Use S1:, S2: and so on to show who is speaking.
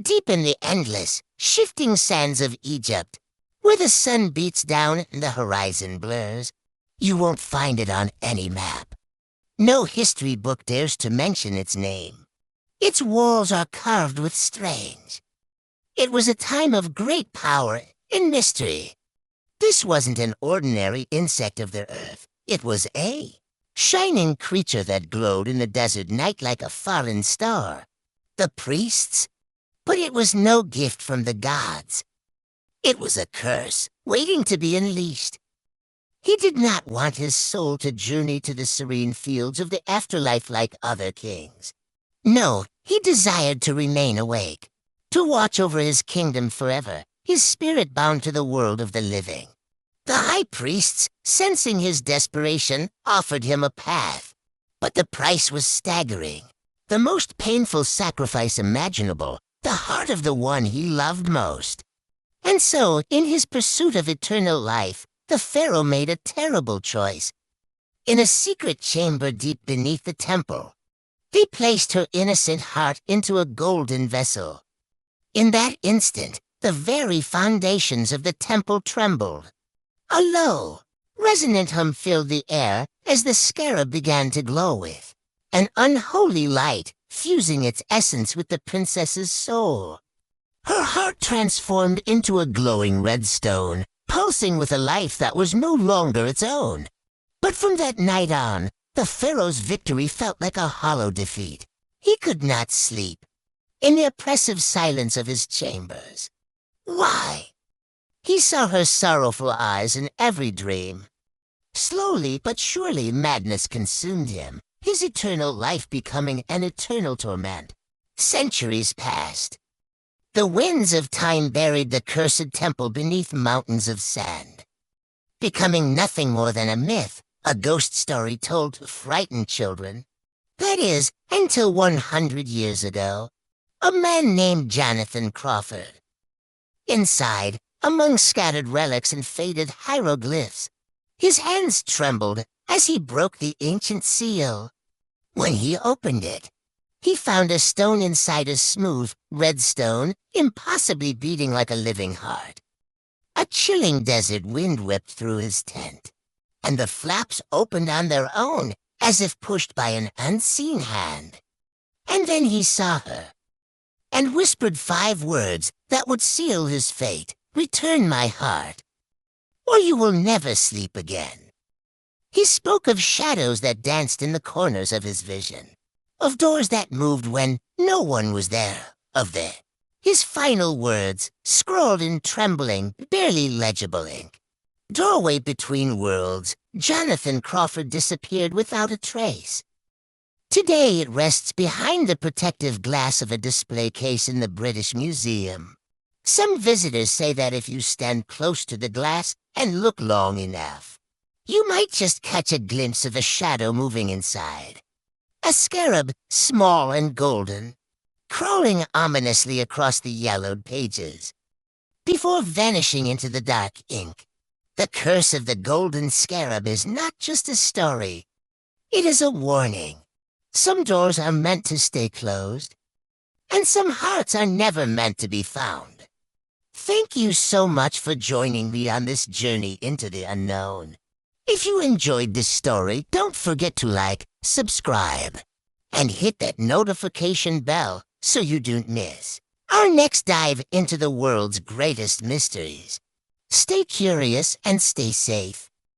S1: deep in the endless, shifting sands of Egypt, where the sun beats down and the horizon blurs. You won't find it on any map. No history book dares to mention its name. Its walls are carved with strange. It was a time of great power and mystery. This wasn't an ordinary insect of the earth. It was a shining creature that glowed in the desert night like a foreign star. The priests? But it was no gift from the gods. It was a curse, waiting to be unleashed. He did not want his soul to journey to the serene fields of the afterlife like other kings. No, he desired to remain awake, to watch over his kingdom forever, his spirit bound to the world of the living. The high priests, sensing his desperation, offered him a path. But the price was staggering. The most painful sacrifice imaginable, the heart of the one he loved most. And so, in his pursuit of eternal life, the pharaoh made a terrible choice. In a secret chamber deep beneath the temple, they placed her innocent heart into a golden vessel. In that instant, the very foundations of the temple trembled. A low, resonant hum filled the air as the scarab began to glow with an unholy light, fusing its essence with the princess's soul. Her heart transformed into a glowing red stone, pulsing with a life that was no longer its own. But from that night on, the pharaoh's victory felt like a hollow defeat. He could not sleep in the oppressive silence of his chambers. Why? He saw her sorrowful eyes in every dream. Slowly but surely madness consumed him, his eternal life becoming an eternal torment. Centuries passed. The winds of time buried the cursed temple beneath mountains of sand, becoming nothing more than a myth, a ghost story told to frighten children. That is, until 100 years ago, a man named Jonathan Crawford. Inside, among scattered relics and faded hieroglyphs, his hands trembled as he broke the ancient seal. When he opened it, he found a stone inside, a smooth, red stone, impossibly beating like a living heart. A chilling desert wind whipped through his tent, and the flaps opened on their own, as if pushed by an unseen hand. And then he saw her, and whispered 5 words that would seal his fate. Return my heart, or you will never sleep again. He spoke of shadows that danced in the corners of his vision, of doors that moved when no one was there, his final words, scrawled in trembling, barely legible ink. Doorway between worlds, Jonathan Crawford disappeared without a trace. Today it rests behind the protective glass of a display case in the British Museum. Some visitors say that if you stand close to the glass and look long enough, you might just catch a glimpse of a shadow moving inside. A scarab, small and golden, crawling ominously across the yellowed pages, before vanishing into the dark ink. The curse of the Golden Scarab is not just a story. It is a warning. Some doors are meant to stay closed, and some hearts are never meant to be found. Thank you so much for joining me on this journey into the unknown. If you enjoyed this story, don't forget to like, subscribe, and hit that notification bell so you don't miss our next dive into the world's greatest mysteries. Stay curious and stay safe.